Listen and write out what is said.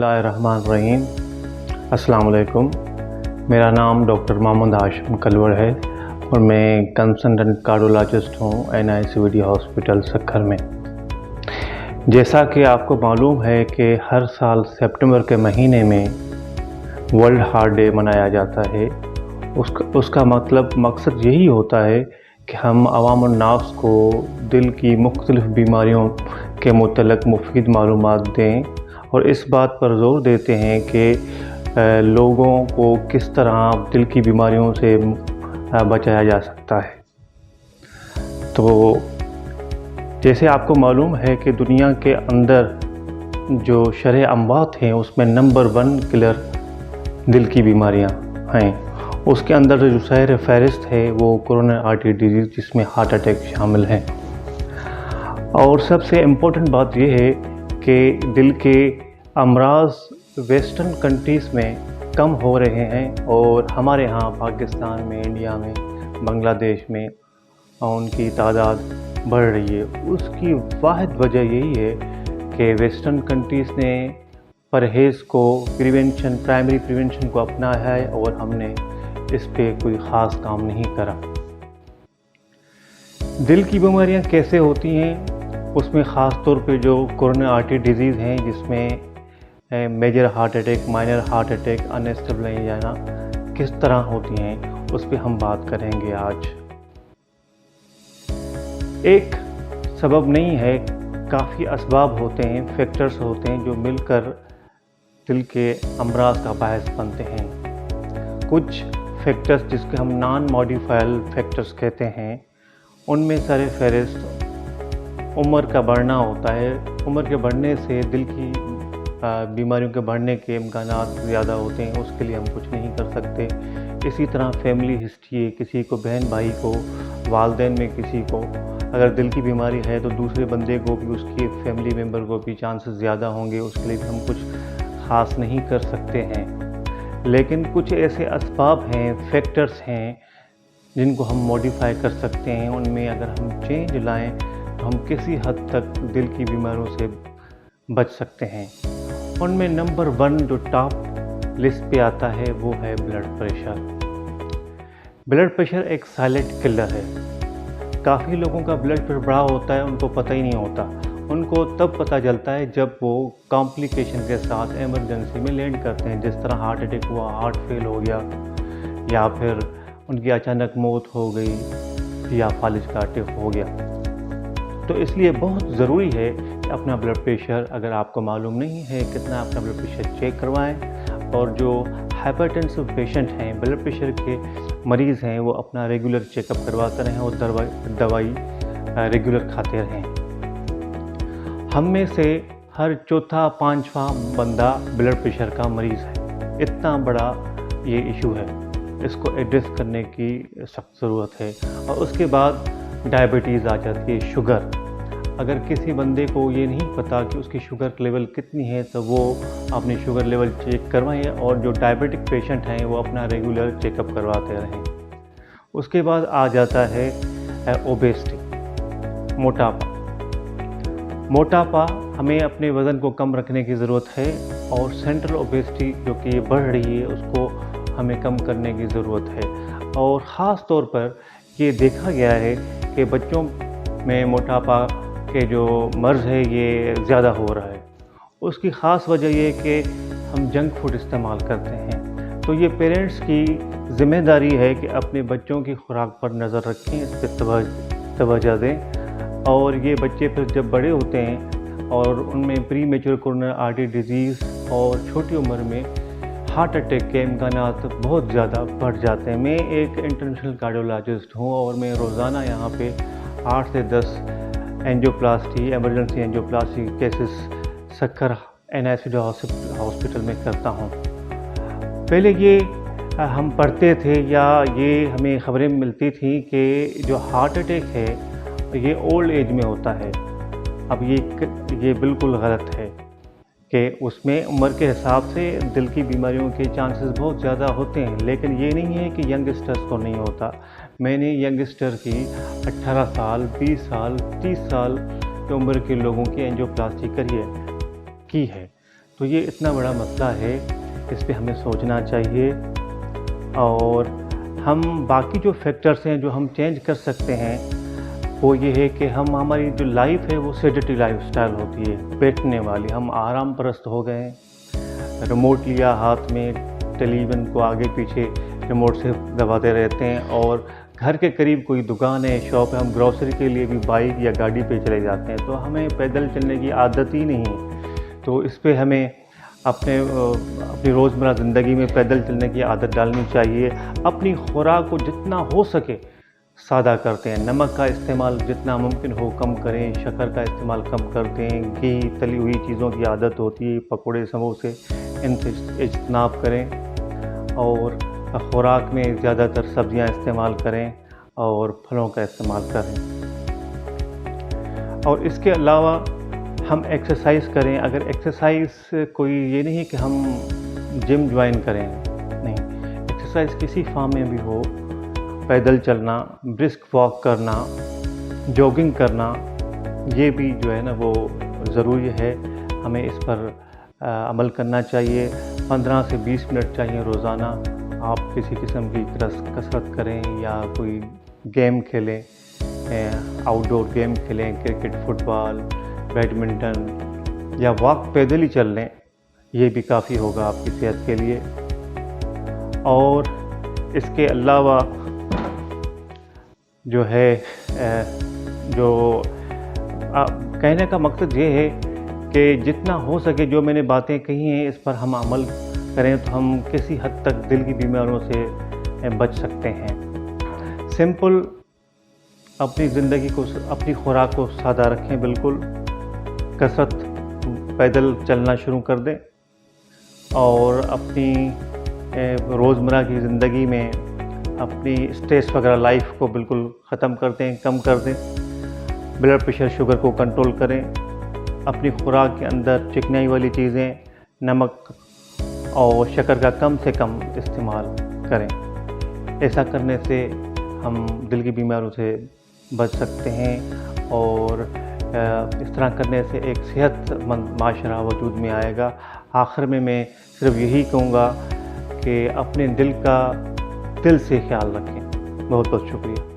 बिस्मिल्लाहिर्रहमानिर्रहीम। अस्सलाम वालेकुम। मेरा नाम डॉक्टर मोहम्मद हाशिम कलवड़ है और मैं कंसल्टेंट कार्डियोलॉजिस्ट हूँ NICVD हॉस्पिटल सक्खर में। जैसा कि आपको मालूम है कि हर साल सितंबर के महीने में वर्ल्ड हार्ट डे मनाया जाता है। उसका मकसद यही होता है कि हम अवामुन नास को दिल की मुख्तलिफ़ बीमारियों के मुतल्लिक़ मुफीद मालूमात दें और इस बात पर ज़ोर देते हैं कि लोगों को किस तरह दिल की बीमारियों से बचाया जा सकता है। तो जैसे आपको मालूम है कि दुनिया के अंदर जो शरह अमवात हैं उसमें नंबर 1 किलर दिल की बीमारियां हैं। उसके अंदर जो सर फहरिस्त है वो कोरोनरी आर्टरी डिजीज़, जिसमें हार्ट अटैक शामिल है। और सबसे इम्पोर्टेंट बात यह है कि दिल के अमराज वेस्टर्न कंट्रीज़ में कम हो रहे हैं और हमारे यहाँ पाकिस्तान में, इंडिया में, बांग्लादेश में उनकी तादाद बढ़ रही है। उसकी वाहिद वजह यही है कि वेस्टर्न कंट्रीज़ ने परहेज़ को, प्राइमरी प्रिवेंशन को अपनाया है और हमने इस पे कोई ख़ास काम नहीं करा। दिल की बीमारियां कैसे होती हैं, उसमें ख़ास तौर पे जो कोरोनरी आर्टरी डिजीज़ हैं, जिसमें major heart attack, minor heart attack, unstable जाना किस तरह होती हैं, उस पर हम बात करेंगे आज। एक सबब नहीं है, काफ़ी असबाब होते हैं, फैक्टर्स होते हैं जो मिलकर दिल के अमराज का बायस बनते हैं। कुछ फैक्टर्स जिसके हम नॉन मॉडिफाइबल फैक्टर्स कहते हैं, उनमें सर फहरिस्त उम्र का बढ़ना होता है। उम्र के बढ़ने से दिल की बीमारियों के बढ़ने के इम्कानात ज़्यादा होते हैं, उसके लिए हम कुछ नहीं कर सकते। इसी तरह फैमिली हिस्ट्री, किसी को बहन भाई को, वालिदैन में किसी को अगर दिल की बीमारी है तो दूसरे बंदे को भी, उसके फैमिली मेम्बर को भी चांसेस ज़्यादा होंगे, उसके लिए भी हम कुछ ख़ास नहीं कर सकते हैं। लेकिन कुछ ऐसे असबाब हैं, फैक्टर्स हैं जिनको हम मॉडिफाई कर सकते हैं। उनमें अगर हम चेंज लाएं तो हम किसी हद तक दिल की बीमारियों से बच सकते हैं। उनमें नंबर 1 जो टॉप लिस्ट पे आता है वो है ब्लड प्रेशर। ब्लड प्रेशर एक साइलेंट किलर है। काफ़ी लोगों का ब्लड प्रेशर बढ़ा होता है, उनको पता ही नहीं होता। उनको तब पता चलता है जब वो कॉम्प्लिकेशन के साथ इमरजेंसी में लैंड करते हैं, जिस तरह हार्ट अटैक हुआ, हार्ट फेल हो गया, या फिर उनकी अचानक मौत हो गई, या फालिज का अटैक हो गया। तो इसलिए बहुत ज़रूरी है कि अपना ब्लड प्रेशर, अगर आपको मालूम नहीं है कितना, अपना ब्लड प्रेशर चेक करवाएं। और जो हाइपरटेंसिव पेशेंट हैं, ब्लड प्रेशर के मरीज़ हैं, वो अपना रेगुलर चेकअप करवाते रहें और दवाई रेगुलर खाते रहें। हम में से हर चौथा 5वां बंदा ब्लड प्रेशर का मरीज़ है। इतना बड़ा ये इशू है, इसको एड्रेस करने की सख्त ज़रूरत है। और उसके बाद डायबिटीज़ आ जाती है, शुगर। अगर किसी बंदे को ये नहीं पता कि उसकी शुगर लेवल कितनी है तो वो अपनी शुगर लेवल चेक करवाएं, और जो डायबिटिक पेशेंट हैं वो अपना रेगुलर चेकअप करवाते रहें। उसके बाद आ जाता है ओबेसिटी, मोटापा। हमें अपने वज़न को कम रखने की ज़रूरत है, और सेंट्रल ओबेसिटी जो कि बढ़ रही है उसको हमें कम करने की ज़रूरत है। और ख़ास तौर पर ये देखा गया है कि बच्चों में मोटापा के जो मर्ज़ है ये ज़्यादा हो रहा है। उसकी ख़ास वजह ये कि हम जंक फूड इस्तेमाल करते हैं। तो ये पेरेंट्स की ज़िम्मेदारी है कि अपने बच्चों की खुराक पर नज़र रखें, इस पर तवज्जो दें। और ये बच्चे फिर जब बड़े होते हैं और उनमें pre mature coronary artery disease और छोटी उम्र में हार्ट अटैक के इम्कानात बहुत ज़्यादा बढ़ जाते हैं। मैं एक इंटरनेशनल कार्डियोलॉजिस्ट हूँ और मैं रोज़ाना यहाँ पे 8 से 10 angioplasty, emergency angioplasty cases Sukkur NICVD hospital में करता हूँ। पहले ये हम पढ़ते थे या ये हमें खबरें मिलती थी कि जो हार्ट अटैक है ये ओल्ड एज में होता है। अब ये बिल्कुल गलत है कि उसमें उम्र के हिसाब से दिल की बीमारियों के चांसेस बहुत ज़्यादा होते हैं, लेकिन ये नहीं है कि यंगस्टर्स को नहीं होता। मैंने यंगस्टर की 18 साल, 20 साल, 30 साल की उम्र के लोगों की एंजियोप्लास्टी की है। तो तो ये इतना बड़ा मसला है, इस पे हमें सोचना चाहिए। और हम बाकी जो फैक्टर्स हैं जो हम चेंज कर सकते हैं वो ये है कि हमारी जो लाइफ है वो सेडेटरी लाइफस्टाइल होती है, बैठने वाली। हम आराम परस्त हो गए हैं, रिमोट लिया हाथ में, टेलीविज़न को आगे पीछे रिमोट से दबाते रहते हैं, और घर के करीब कोई दुकान है, शॉप है, हम ग्रोसरी के लिए भी बाइक या गाड़ी पे चले जाते हैं, तो हमें पैदल चलने की आदत ही नहीं है। तो इस पे हमें अपनी रोज़मर्रा ज़िंदगी में पैदल चलने की आदत डालनी चाहिए। अपनी खुराक को जितना हो सके सादा करते हैं, नमक का इस्तेमाल जितना मुमकिन हो कम करें, शक्कर का इस्तेमाल कम करते हैं, घी तली हुई चीज़ों की आदत होती है, पकौड़े समोसे, इनसे इज्तनाब करें, और खुराक में ज़्यादातर सब्जियां इस्तेमाल करें और फलों का इस्तेमाल करें। और इसके अलावा हम एक्सरसाइज करें। अगर एक्सरसाइज कोई ये नहीं कि हम जिम ज्वाइन करें, नहीं, एक्सरसाइज किसी फॉर्म में भी हो, पैदल चलना, ब्रिस्क वॉक करना, जॉगिंग करना, ये भी जो है ना वो ज़रूरी है। हमें इस पर अमल करना चाहिए। 15 से 20 मिनट चाहिए रोज़ाना। आप किसी किस्म की कसरत करें या कोई गेम खेलें, आउटडोर गेम खेलें, क्रिकेट, फुटबॉल, बैडमिंटन, या वॉक पैदल ही चल लें, ये भी काफ़ी होगा आपकी सेहत के लिए। और इसके अलावा जो है कहने का मकसद ये है कि जितना हो सके जो मैंने बातें कही हैं इस पर हम अमल करें तो हम किसी हद तक दिल की बीमारियों से बच सकते हैं। सिंपल अपनी ज़िंदगी को, अपनी खुराक को सादा रखें, बिल्कुल कसरत, पैदल चलना शुरू कर दें, और अपनी रोज़मर्रा की ज़िंदगी में अपनी स्ट्रेस वगैरह लाइफ को बिल्कुल ख़त्म कर दें, कम कर दें। ब्लड प्रेशर, शुगर को कंट्रोल करें। अपनी खुराक के अंदर चिकनाई वाली चीज़ें, नमक और शक्कर का कम से कम इस्तेमाल करें। ऐसा करने से हम दिल की बीमारियों से बच सकते हैं, और इस तरह करने से एक सेहतमंद माशरा वजूद में आएगा। आखिर में मैं सिर्फ यही कहूँगा कि अपने दिल से ख्याल रखें। बहुत बहुत शुक्रिया।